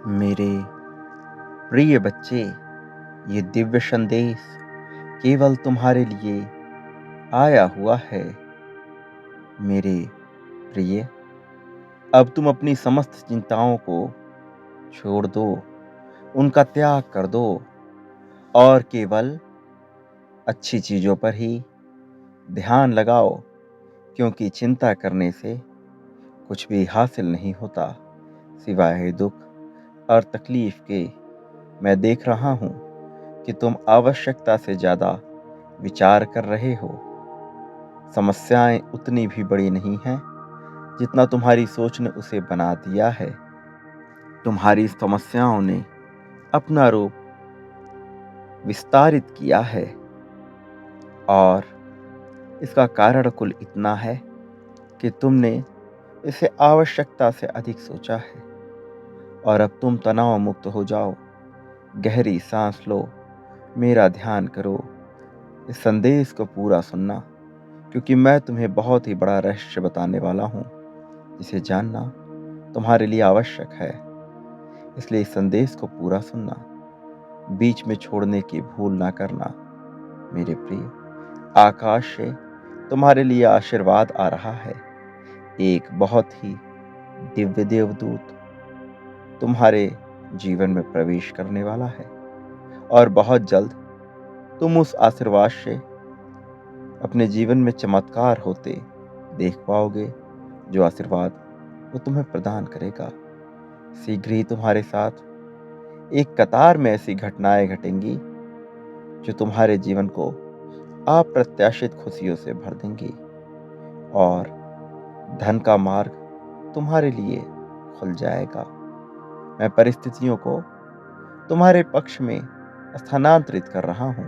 मेरे प्रिय बच्चे, ये दिव्य संदेश केवल तुम्हारे लिए आया हुआ है। मेरे प्रिय, अब तुम अपनी समस्त चिंताओं को छोड़ दो, उनका त्याग कर दो और केवल अच्छी चीजों पर ही ध्यान लगाओ, क्योंकि चिंता करने से कुछ भी हासिल नहीं होता सिवाय दुख और तकलीफ के। मैं देख रहा हूं कि तुम आवश्यकता से ज्यादा विचार कर रहे हो। समस्याएं उतनी भी बड़ी नहीं हैं जितना तुम्हारी सोच ने उसे बना दिया है। तुम्हारी समस्याओं ने अपना रूप विस्तारित किया है और इसका कारण कुल इतना है कि तुमने इसे आवश्यकता से अधिक सोचा है। और अब तुम तनाव मुक्त हो जाओ, गहरी सांस लो, मेरा ध्यान करो, इस संदेश को पूरा सुनना, क्योंकि मैं तुम्हें बहुत ही बड़ा रहस्य बताने वाला हूं जिसे जानना तुम्हारे लिए आवश्यक है। इसलिए इस संदेश को पूरा सुनना, बीच में छोड़ने की भूल ना करना। मेरे प्रिय, आकाश से तुम्हारे लिए आशीर्वाद आ रहा है। एक बहुत ही दिव्य देवदूत तुम्हारे जीवन में प्रवेश करने वाला है और बहुत जल्द तुम उस आशीर्वाद से अपने जीवन में चमत्कार होते देख पाओगे। जो आशीर्वाद वो तुम्हें प्रदान करेगा, शीघ्र ही तुम्हारे साथ एक कतार में ऐसी घटनाएं घटेंगी जो तुम्हारे जीवन को अप्रत्याशित खुशियों से भर देंगी और धन का मार्ग तुम्हारे लिए खुल जाएगा। मैं परिस्थितियों को तुम्हारे पक्ष में स्थानांतरित कर रहा हूं,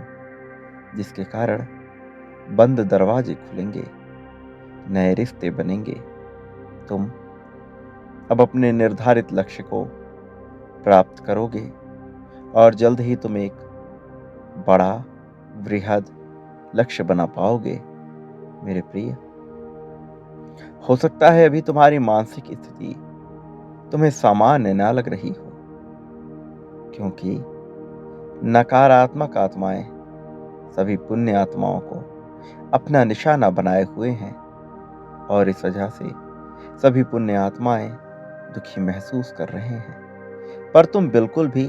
जिसके कारण बंद दरवाजे खुलेंगे, नए रिश्ते बनेंगे। तुम अब अपने निर्धारित लक्ष्य को प्राप्त करोगे और जल्द ही तुम एक बड़ा वृहद लक्ष्य बना पाओगे। मेरे प्रिय, हो सकता है अभी तुम्हारी मानसिक स्थिति तुम्हें सामान्य ना लग रही हो, क्योंकि नकारात्मक आत्माएं सभी पुण्य आत्माओं को अपना निशाना बनाए हुए हैं और इस वजह से सभी पुण्य आत्माएं दुखी महसूस कर रहे हैं। पर तुम बिल्कुल भी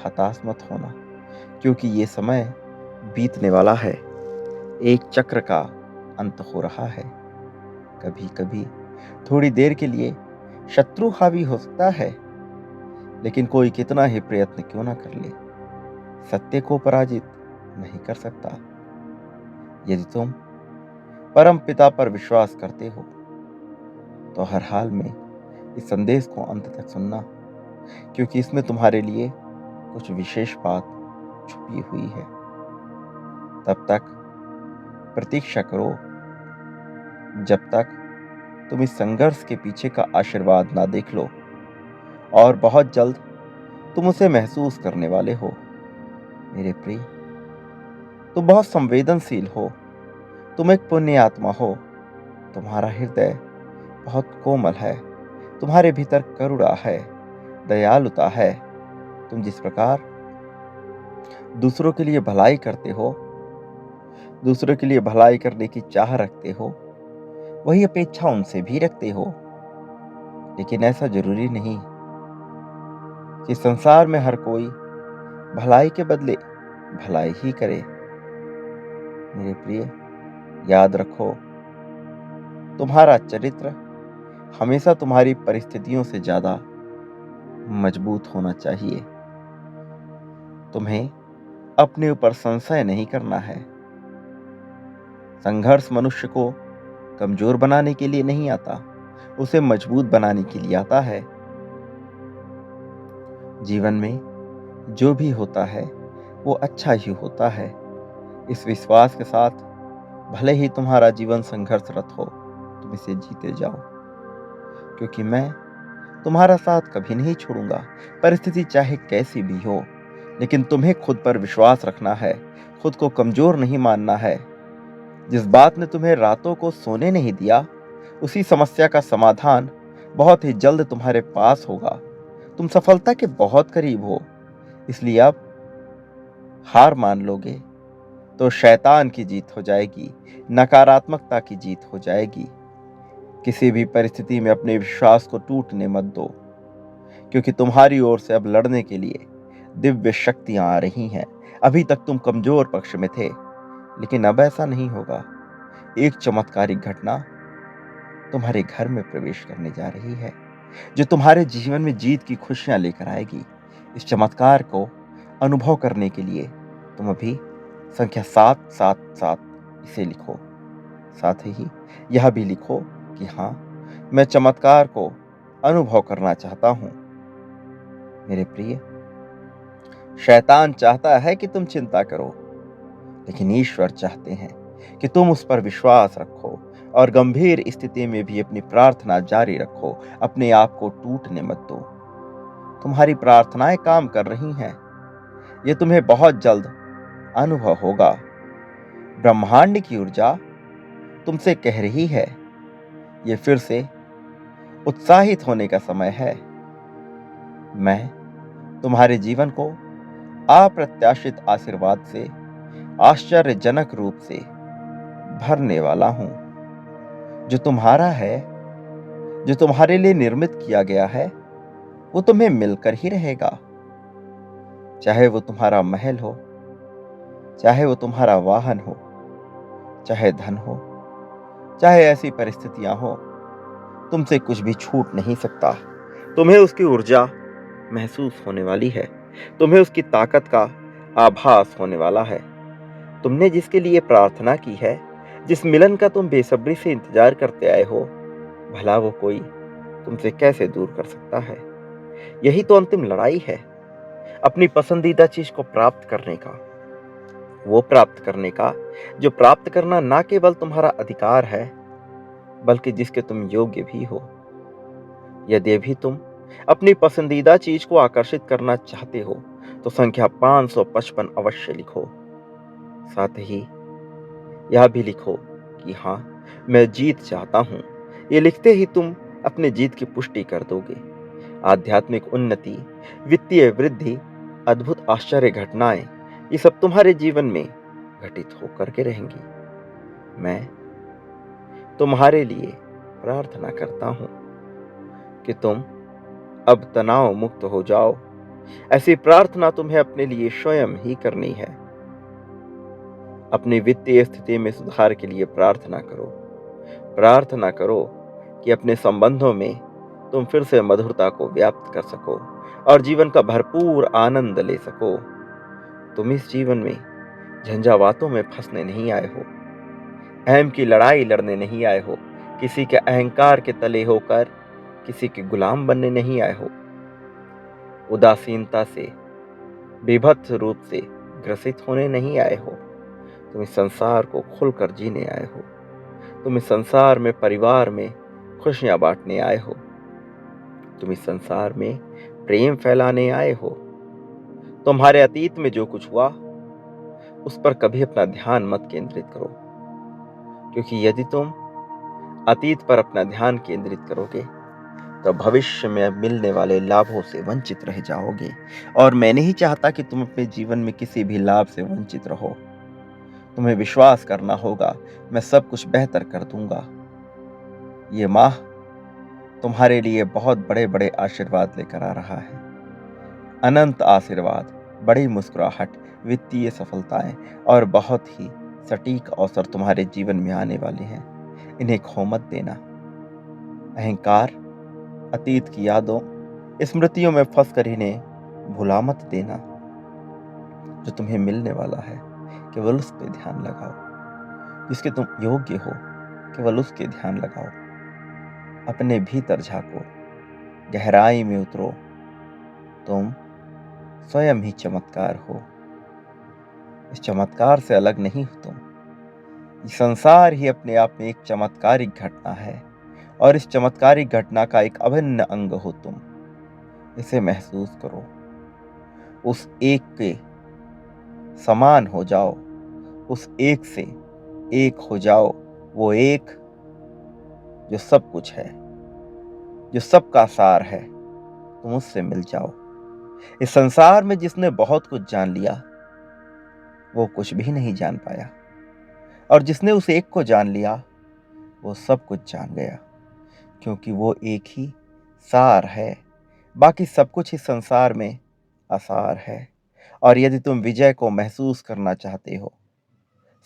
हताश मत होना, क्योंकि ये समय बीतने वाला है। एक चक्र का अंत हो रहा है। कभी कभी थोड़ी देर के लिए शत्रु हावी हो सकता है, लेकिन कोई कितना ही प्रयत्न क्यों ना कर ले, सत्य को पराजित नहीं कर सकता। यदि तुम परम पिता पर विश्वास करते हो तो हर हाल में इस संदेश को अंत तक सुनना, क्योंकि इसमें तुम्हारे लिए कुछ विशेष बात छुपी हुई है। तब तक प्रतीक्षा करो जब तक तुम इस संघर्ष के पीछे का आशीर्वाद ना देख लो, और बहुत जल्द तुम उसे महसूस करने वाले हो। मेरे प्रिय, तुम बहुत संवेदनशील हो, तुम एक पुण्य आत्मा हो, तुम्हारा हृदय बहुत कोमल है, तुम्हारे भीतर करुणा है, दयालुता है। तुम जिस प्रकार दूसरों के लिए भलाई करते हो, दूसरों के लिए भलाई करने की चाह रखते हो, वही अपेक्षा उनसे भी रखते हो। लेकिन ऐसा जरूरी नहीं कि संसार में हर कोई भलाई के बदले भलाई ही करे। मेरे प्रिय, याद रखो, तुम्हारा चरित्र हमेशा तुम्हारी परिस्थितियों से ज्यादा मजबूत होना चाहिए। तुम्हें अपने ऊपर संशय नहीं करना है। संघर्ष मनुष्य को कमजोर बनाने के लिए नहीं आता, उसे मजबूत बनाने के लिए आता है। जीवन में जो भी होता है वो अच्छा ही होता है। इस विश्वास के साथ भले ही तुम्हारा जीवन संघर्षरत हो, तुम इसे जीते जाओ, क्योंकि मैं तुम्हारा साथ कभी नहीं छोड़ूंगा। परिस्थिति चाहे कैसी भी हो, लेकिन तुम्हें खुद पर विश्वास रखना है, खुद को कमजोर नहीं मानना है। जिस बात ने तुम्हें रातों को सोने नहीं दिया, उसी समस्या का समाधान बहुत ही जल्द तुम्हारे पास होगा। तुम सफलता के बहुत करीब हो, इसलिए अब हार मान लोगे तो शैतान की जीत हो जाएगी, नकारात्मकता की जीत हो जाएगी। किसी भी परिस्थिति में अपने विश्वास को टूटने मत दो, क्योंकि तुम्हारी ओर से अब लड़ने के लिए दिव्य शक्तियां आ रही हैं। अभी तक तुम कमजोर पक्ष में थे, लेकिन अब ऐसा नहीं होगा। एक चमत्कारिक घटना तुम्हारे घर में प्रवेश करने जा रही है, जो तुम्हारे जीवन में जीत की खुशियां लेकर आएगी। इस चमत्कार को अनुभव करने के लिए तुम अभी संख्या 777 इसे लिखो। साथ ही यह भी लिखो कि हाँ, मैं चमत्कार को अनुभव करना चाहता हूं। मेरे प्रिय, शैतान चाहता है कि तुम चिंता करो, लेकिन ईश्वर चाहते हैं कि तुम उस पर विश्वास रखो और गंभीर स्थिति में भी अपनी प्रार्थना जारी रखो। अपने आप को टूटने मत दो। तुम्हारी प्रार्थनाएं काम कर रही हैं। यह तुम्हें बहुत जल्द अनुभव होगा। ब्रह्मांड की ऊर्जा तुमसे कह रही है, यह फिर से उत्साहित होने का समय है। मैं तुम्हारे जीवन को अप्रत्याशित आशीर्वाद से आश्चर्यजनक रूप से भरने वाला हूं। जो तुम्हारा है, जो तुम्हारे लिए निर्मित किया गया है, वो तुम्हें मिलकर ही रहेगा। चाहे वो तुम्हारा महल हो, चाहे वो तुम्हारा वाहन हो, चाहे धन हो, चाहे ऐसी परिस्थितियां हो, तुमसे कुछ भी छूट नहीं सकता। तुम्हें उसकी ऊर्जा महसूस होने वाली है। तुम्हें उसकी ताकत का आभास होने वाला है। तुमने जिसके लिए प्रार्थना की है, जिस मिलन का तुम बेसब्री से इंतजार करते आए हो, भला वो कोई तुमसे कैसे दूर कर सकता है। यही तो अंतिम लड़ाई है, अपनी पसंदीदा चीज को प्राप्त करने का, वो प्राप्त करने का जो प्राप्त करना ना केवल तुम्हारा अधिकार है, बल्कि जिसके तुम योग्य भी हो। यदि भी तुम अपनी पसंदीदा चीज को आकर्षित करना चाहते हो, तो संख्या 555 अवश्य लिखो। साथ ही यह भी लिखो कि हाँ, मैं जीत चाहता हूं। ये लिखते ही तुम अपने जीत की पुष्टि कर दोगे। आध्यात्मिक उन्नति, वित्तीय वृद्धि, अद्भुत आश्चर्य घटनाएं, ये सब तुम्हारे जीवन में घटित होकर के रहेंगी। मैं तुम्हारे लिए प्रार्थना करता हूं कि तुम अब तनाव मुक्त हो जाओ। ऐसी प्रार्थना तुम्हें अपने लिए स्वयं ही करनी है। अपनी वित्तीय स्थिति में सुधार के लिए प्रार्थना करो। प्रार्थना करो कि अपने संबंधों में तुम फिर से मधुरता को व्याप्त कर सको और जीवन का भरपूर आनंद ले सको। तुम इस जीवन में झंझावातों में फंसने नहीं आए हो, अहम की लड़ाई लड़ने नहीं आए हो, किसी के अहंकार के तले होकर किसी के गुलाम बनने नहीं आए हो, उदासीनता से, बेभत्स रूप से ग्रसित होने नहीं आए हो। तुम इस संसार को खुलकर जीने आए हो। तुम इस संसार में, परिवार में खुशियां बांटने आए हो। तुम इस संसार में प्रेम फैलाने आए हो। तुम्हारे अतीत में जो कुछ हुआ, उस पर कभी अपना ध्यान मत केंद्रित करो, क्योंकि यदि तुम अतीत पर अपना ध्यान केंद्रित करोगे, तो भविष्य में मिलने वाले लाभों से वंचित रह जाओगे। और मैं नहीं चाहता कि तुम अपने जीवन में किसी भी लाभ से वंचित रहो। तुम्हें विश्वास करना होगा, मैं सब कुछ बेहतर कर दूंगा। ये माह तुम्हारे लिए बहुत बड़े बड़े आशीर्वाद लेकर आ रहा है। अनंत आशीर्वाद, बड़ी मुस्कुराहट, वित्तीय सफलताएं और बहुत ही सटीक अवसर तुम्हारे जीवन में आने वाले हैं। इन्हें खो मत देना। अहंकार, अतीत की यादों, स्मृतियों में फंसकर इन्हें भुला मत देना। जो तुम्हें मिलने वाला है, केवल उस पर ध्यान लगाओ। जिसके तुम योग्य हो, केवल उसके ध्यान लगाओ। अपने भीतर झांको, गहराई में उतरो। तुम स्वयं ही चमत्कार हो। इस चमत्कार से अलग नहीं हो तुम। ये संसार ही अपने आप में एक चमत्कारिक घटना है, और इस चमत्कारिक घटना का एक अभिन्न अंग हो तुम। इसे महसूस करो। उस एक के समान हो जाओ। उस एक से एक हो जाओ। वो एक जो सब कुछ है, जो सबका सार है, तुम उससे मिल जाओ। इस संसार में जिसने बहुत कुछ जान लिया, वो कुछ भी नहीं जान पाया, और जिसने उस एक को जान लिया, वो सब कुछ जान गया, क्योंकि वो एक ही सार है। बाकी सब कुछ इस संसार में आसार है। और यदि तुम विजय को महसूस करना चाहते हो,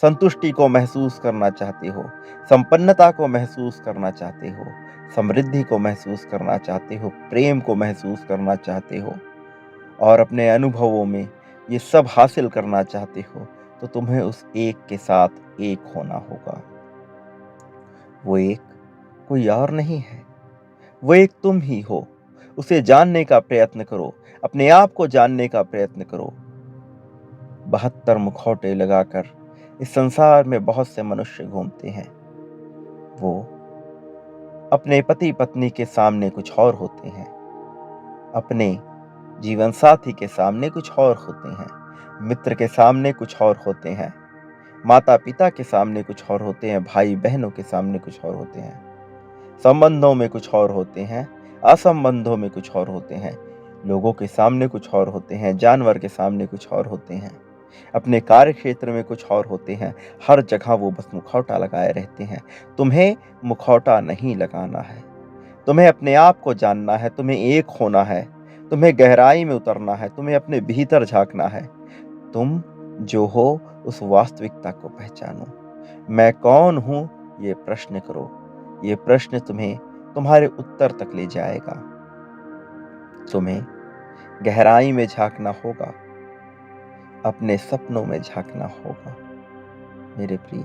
संतुष्टि को महसूस करना चाहते हो, संपन्नता को महसूस करना चाहते हो, समृद्धि को महसूस करना चाहते हो, प्रेम को महसूस करना चाहते हो, और अपने अनुभवों में ये सब हासिल करना चाहते हो, तो तुम्हें उस एक के साथ एक होना होगा। वो एक कोई और नहीं है, वो एक तुम ही हो। उसे जानने का प्रयत्न करो, अपने आप को जानने का प्रयत्न करो। 72 मुखौटे लगाकर इस संसार में बहुत से मनुष्य घूमते हैं। वो अपने पति पत्नी के सामने कुछ और होते हैं, अपने जीवन साथी के सामने कुछ और होते हैं, मित्र के सामने कुछ और होते हैं, माता पिता के सामने कुछ और होते हैं, भाई बहनों के सामने कुछ और होते हैं, संबंधों में कुछ और होते हैं, असंबंधों में कुछ और होते हैं, लोगों के सामने कुछ और होते हैं, जानवर के सामने कुछ और होते हैं, अपने कार्य क्षेत्र में कुछ और होते हैं। हर जगह वो बस मुखौटा लगाए रहते हैं। तुम्हें मुखौटा नहीं लगाना है, तुम्हें अपने आप को जानना है, तुम्हें एक होना है, तुम्हें गहराई में उतरना है, तुम्हें अपने भीतर झांकना है। तुम जो हो उस वास्तविकता को पहचानो। मैं कौन हूं, ये प्रश्न करो। ये प्रश्न तुम्हें तुम्हारे उत्तर तक ले जाएगा। तुम्हें गहराई में झांकना होगा, अपने सपनों में झांकना होगा। मेरे प्रिय,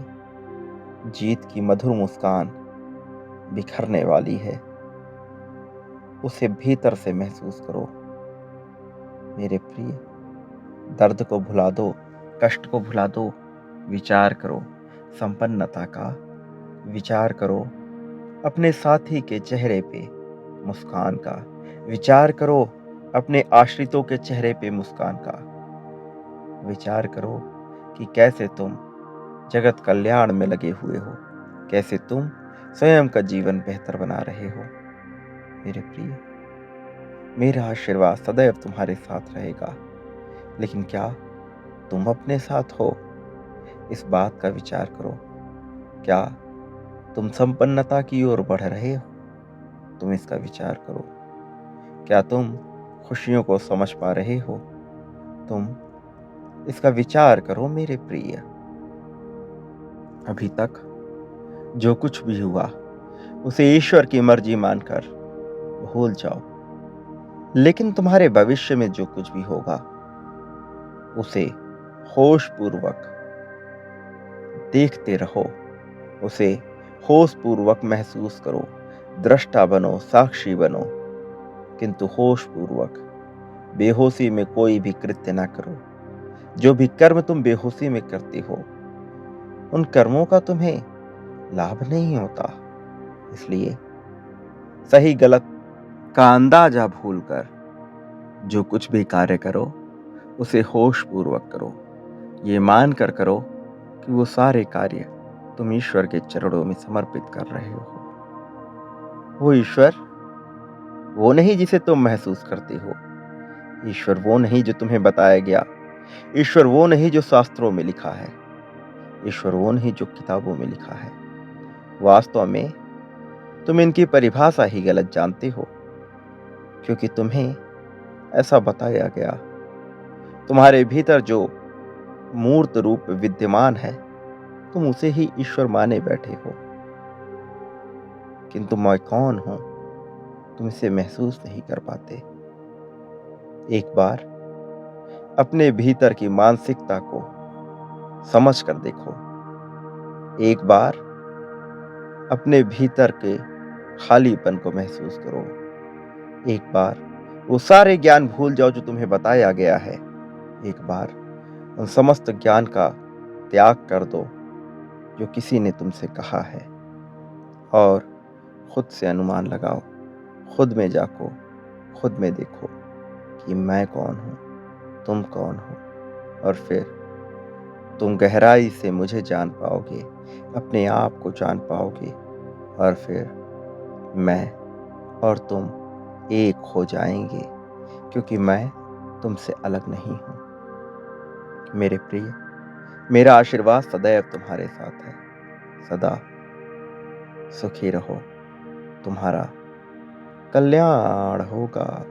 जीत की मधुर मुस्कान बिखरने वाली है, उसे भीतर से महसूस करो। मेरे प्रिय, दर्द को भुला दो, कष्ट को भुला दो, विचार करो संपन्नता का, विचार करो अपने साथी के चेहरे पे मुस्कान का, विचार करो अपने आश्रितों के चेहरे पे मुस्कान का, विचार करो कि कैसे तुम जगत कल्याण में लगे हुए हो, कैसे तुम स्वयं का जीवन बेहतर बना रहे हो। मेरे प्रिय, मेरा आशीर्वाद सदैव तुम्हारे साथ रहेगा, लेकिन क्या तुम अपने साथ हो? इस बात का विचार करो। क्या तुम संपन्नता की ओर बढ़ रहे हो? तुम इसका विचार करो। क्या तुम खुशियों को समझ पा रहे हो? तुम इसका विचार करो मेरे प्रिय। अभी तक जो कुछ भी हुआ उसे ईश्वर की मर्जी मानकर भूल जाओ, लेकिन तुम्हारे भविष्य में जो कुछ भी होगा उसे होश पूर्वक देखते रहो, उसे होश पूर्वक महसूस करो, दृष्टा बनो, साक्षी बनो, किंतु होश पूर्वक। बेहोशी में कोई भी कृत्य ना करो। जो भी कर्म तुम बेहोशी में करते हो, उन कर्मों का तुम्हें लाभ नहीं होता। इसलिए सही गलत का अंदाजा भूलकर जो कुछ भी कार्य करो उसे होश पूर्वक करो। ये मान कर करो कि वो सारे कार्य तुम ईश्वर के चरणों में समर्पित कर रहे हो। वो ईश्वर वो नहीं जिसे तुम महसूस करते हो, ईश्वर वो नहीं जो तुम्हें बताया गया, ईश्वर वो नहीं जो शास्त्रों में लिखा है, ईश्वर वो नहीं जो किताबों में लिखा है। वास्तव में तुम इनकी परिभाषा ही गलत जानते हो, क्योंकि तुम्हें ऐसा बताया गया। तुम्हारे भीतर जो मूर्त रूप विद्यमान है, तुम उसे ही ईश्वर माने बैठे हो, किंतु मैं कौन हूं तुम इसे महसूस नहीं कर पाते। एक बार अपने भीतर की मानसिकता को समझ कर देखो। एक बार अपने भीतर के खालीपन को महसूस करो। एक बार वो सारे ज्ञान भूल जाओ जो तुम्हें बताया गया है। एक बार उन समस्त ज्ञान का त्याग कर दो जो किसी ने तुमसे कहा है, और खुद से अनुमान लगाओ, खुद में झांको, खुद में देखो कि मैं कौन हूं, तुम कौन हो, और फिर तुम गहराई से मुझे जान पाओगे, अपने आप को जान पाओगे, और फिर मैं और तुम एक हो जाएंगे, क्योंकि मैं तुमसे अलग नहीं हूं। मेरे प्रिय, मेरा आशीर्वाद सदैव तुम्हारे साथ है। सदा सुखी रहो, तुम्हारा कल्याण होगा।